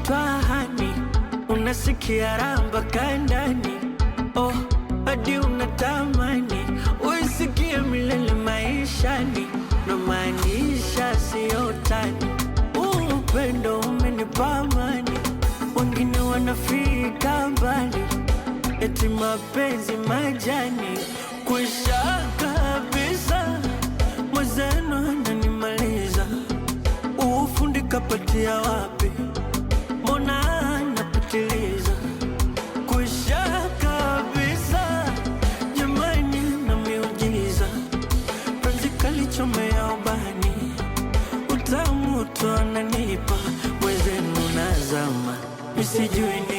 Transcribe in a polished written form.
unaitwa hani, unasikia ramba kandani. Oh, hadi unatamani uisikie milele maishani, na maanisha siyo utani. Upendo umenipa amani, wengine wanafika mbali, eti mapenzi majani. Kwisha kabisa, mwenzenu ananimaliza. Ufundi kapatia wapi? Mbona napitiliza? Kwisha kabisa, jamani na miujiza. Penzi kalichomea ubani, utamu tu ananipa. Mwenzenu nazama, misijui ni